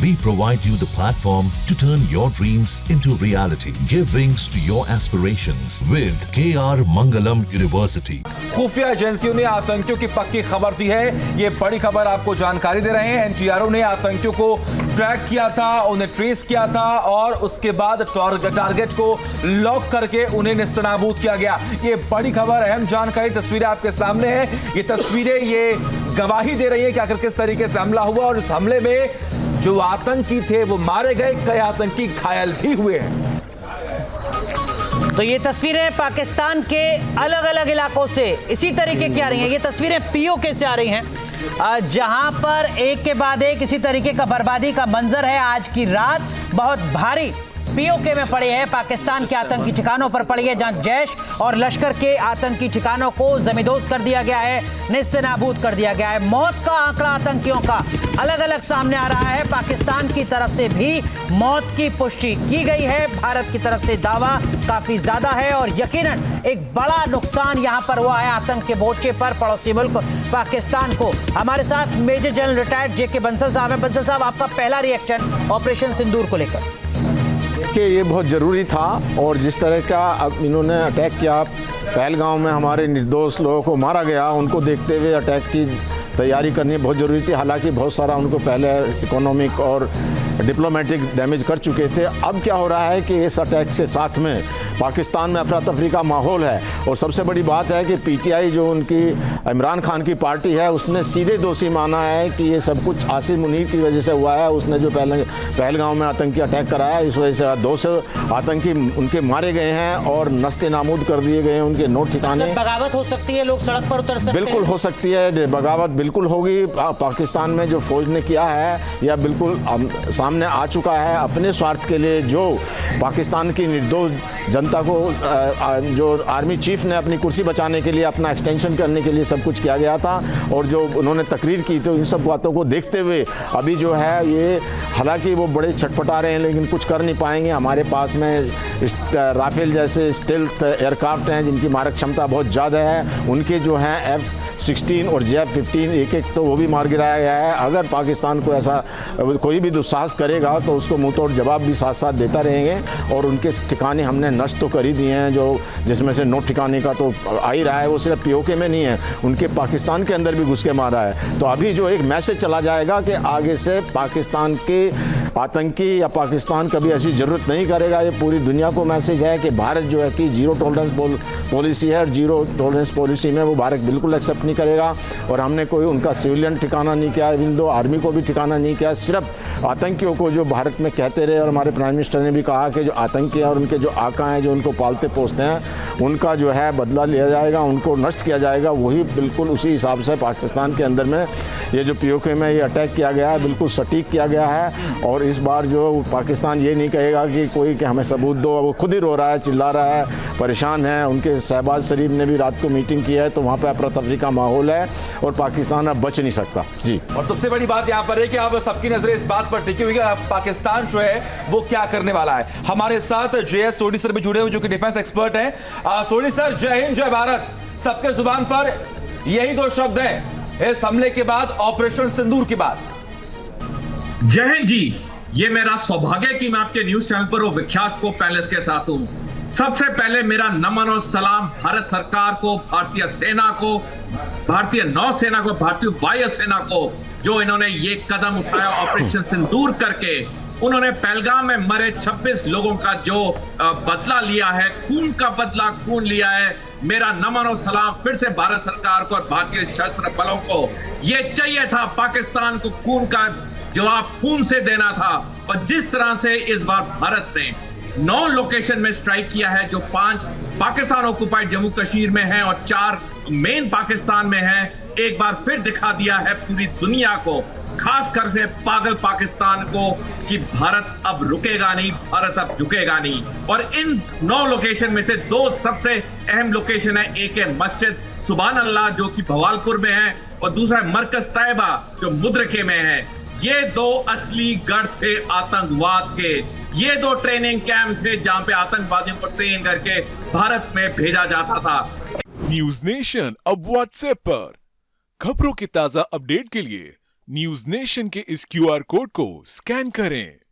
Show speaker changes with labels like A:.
A: We provide you the platform to turn your dreams into reality. Give wings to your aspirations with KR Mangalam University.
B: खुफिया एजेंसियों ने आतंकियों की पक्की खबर दी है। ये बड़ी खबर आपको जानकारी दे रहे हैं। एनटीआरओ ने आतंकियों को ट्रैक किया था, उन्हें ट्रेस किया था और उसके बाद टारगेट को लॉक करके उन्हें नेस्तनाबूद किया गया। ये बड़ी खबर, अहम जानकारी, तस्वीरें आपके सामने हैं। ये तस्वीरें ये गवाही दे रही है कि आखिर किस तरीके से हमला हुआ और इस हमले में जो आतंकी थे वो मारे गए, कई आतंकी घायल भी हुए हैं।
C: तो ये तस्वीरें पाकिस्तान के अलग अलग इलाकों से इसी तरीके की आ रही हैं। ये तस्वीरें पीओके से आ रही हैं, जहां पर एक के बाद एक इसी तरीके का बर्बादी का मंजर है। आज की रात बहुत भारी पीओके में पड़ी है, पाकिस्तान के आतंकी ठिकानों पर पड़ी है, जहां जैश और लश्कर के आतंकी ठिकानों को जमींदोज कर दिया गया है, नेस्तनाबूद कर दिया गया है। मौत का आंकड़ा आतंकियों का अलग अलग सामने आ रहा है। पाकिस्तान की तरफ से भी मौत की पुष्टि की गई है, भारत की तरफ से दावा काफी ज्यादा है और यकीनन एक बड़ा नुकसान यहां पर हुआ है आतंक के मोर्चे पर पड़ोसी मुल्क पाकिस्तान को। हमारे साथ मेजर जनरल रिटायर्ड जेके बंसल साहब हैं। बंसल साहब, आपका पहला रिएक्शन ऑपरेशन सिंदूर को लेकर?
D: कि ये बहुत ज़रूरी था और जिस तरह का अब इन्होंने अटैक किया पहलगाम में, हमारे निर्दोष लोगों को मारा गया, उनको देखते हुए अटैक की तैयारी करनी बहुत ज़रूरी थी। हालांकि बहुत सारा उनको पहले इकोनॉमिक और डिप्लोमेटिक डैमेज कर चुके थे। अब क्या हो रहा है कि इस अटैक से साथ में पाकिस्तान में अफरा तफरी का माहौल है और सबसे बड़ी बात है कि पीटीआई जो उनकी इमरान खान की पार्टी है उसने सीधे दोषी माना है कि ये सब कुछ आसिम मुनीर की वजह से हुआ है। उसने जो पहलगाम में आतंकी अटैक कराया, इस वजह से 200 आतंकी उनके मारे गए हैं और नस्ते नामूद कर दिए गए हैं, उनके नोट ठिकाने।
C: बगावत हो सकती है, लोग सड़क पर उतर सकते हैं?
D: बिल्कुल हो सकती है, बगावत बिल्कुल होगी। पाकिस्तान में जो फौज ने किया है या बिल्कुल सामने आ चुका है। अपने स्वार्थ के लिए जो पाकिस्तान की निर्दोष जनता को जो आर्मी चीफ ने अपनी कुर्सी बचाने के लिए, अपना एक्सटेंशन करने के लिए सब कुछ किया गया था और जो उन्होंने तकरीर की, तो इन सब बातों को देखते हुए अभी जो है ये, हालांकि वो बड़े छटपटा रहे हैं लेकिन कुछ कर नहीं पाएंगे। हमारे पास में राफेल जैसे स्टेल्थ एयरक्राफ्ट हैं जिनकी मारक क्षमता बहुत ज़्यादा है। उनके जो हैं F-16 और JF-15 एक तो वो भी मार गिराया गया है। अगर पाकिस्तान को ऐसा कोई भी दुस्साहस करेगा तो उसको मुंह तोड़ जवाब भी साथ साथ देता रहेंगे। और उनके ठिकाने हमने नष्ट तो कर ही दिए हैं, जो जिसमें से नोट ठिकाने का तो आ ही रहा है। वो सिर्फ पीओके में नहीं है, उनके पाकिस्तान के अंदर भी घुस के मारा है। तो अभी जो एक मैसेज चला जाएगा कि आगे से पाकिस्तान के आतंकी या पाकिस्तान कभी ऐसी ज़रूरत नहीं करेगा। ये पूरी दुनिया को मैसेज है कि भारत जो है कि जीरो टॉलरेंस पॉलिसी है और जीरो टॉलरेंस पॉलिसी में वो भारत बिल्कुल एक्सेप्ट नहीं करेगा। और हमने कोई उनका सिविलियन ठिकाना नहीं किया, इवन दो आर्मी को भी ठिकाना नहीं किया, सिर्फ आतंकियों को जो भारत में कहते रहे। और हमारे प्राइम मिनिस्टर ने भी कहा कि जो आतंकी और उनके जो आका हैं, जो उनको पालते पोसते हैं, उनका जो है बदला लिया जाएगा, उनको नष्ट किया जाएगा। वही बिल्कुल उसी हिसाब से पाकिस्तान के अंदर में ये जो पीओके में ये अटैक किया गया है बिल्कुल सटीक किया गया है। और इस बार जो पाकिस्तान ये नहीं कहेगा कि कोई कि हमें सबूत दो, वो खुद ही रो रहा है, चिल्ला रहा है, परेशान है। उनके शहबाज शरीफ ने भी रात को मीटिंग की है, तो वहाँ पर अफरा तफरी का माहौल है और पाकिस्तान अब बच नहीं सकता। जी,
B: और सबसे बड़ी बात यहाँ पर है कि अब सबकी नजरें इस बात पर टिकी हुई है पाकिस्तान जो है वो क्या करने वाला है। हमारे साथ JS सोडी सर भी जुड़े हुए जो कि डिफेंस एक्सपर्ट हैं। सोडी सर, जय हिंद जय भारत। सबके जुबान पर यही दो शब्द हैं इस हमले के बाद, ऑपरेशन सिंदूर के बाद।
E: जय हिंद जी। ये मेरा सौभाग्य है कि मैं आपके न्यूज चैनल पर वो विख्यात को पैनलिस्ट के साथ हूं। सबसे पहले मेरा नमन और सलाम भारत सरकार को, भारतीय सेना को, भारतीय नौसेना को, भारतीय वायु सेना को, जो इन्होंने ये कदम उठाया ऑपरेशन सिंदूर करके। उन्होंने पहलगाम में मरे 26 लोगों का जो बदला लिया है, खून का बदला खून लिया है। मेरा नमन और सलाम फिर से भारत सरकार को और भारतीय सशस्त्र बलों को। ये चाहिए था, पाकिस्तान को खून का जवाब खून से देना था। और जिस तरह से इस बार भारत ने 9 लोकेशन में स्ट्राइक किया है, जो 5 पाकिस्तान ऑक्युपाइड जम्मू कश्मीर में है और 4 मेन पाकिस्तान में है, एक बार फिर दिखा दिया है पूरी दुनिया को, खासकर से पागल पाकिस्तान को, कि भारत अब रुकेगा नहीं, भारत अब झुकेगा नहीं। और इन 9 लोकेशन में से 2 सबसे अहम लोकेशन है। एक है मस्जिद सुभान अल्लाह जो कि भवालपुर में है और दूसरा है मरकज तैयबा जो मुद्रके में है। ये 2 असली गढ़ थे आतंकवाद के। ये 2 ट्रेनिंग कैंप थे जहां पे आतंकवादियों को ट्रेन करके भारत में भेजा जाता था।
F: न्यूज नेशन अब व्हाट्सएप पर खबरों की ताजा अपडेट के लिए न्यूज नेशन के इस क्यूआर कोड को स्कैन करें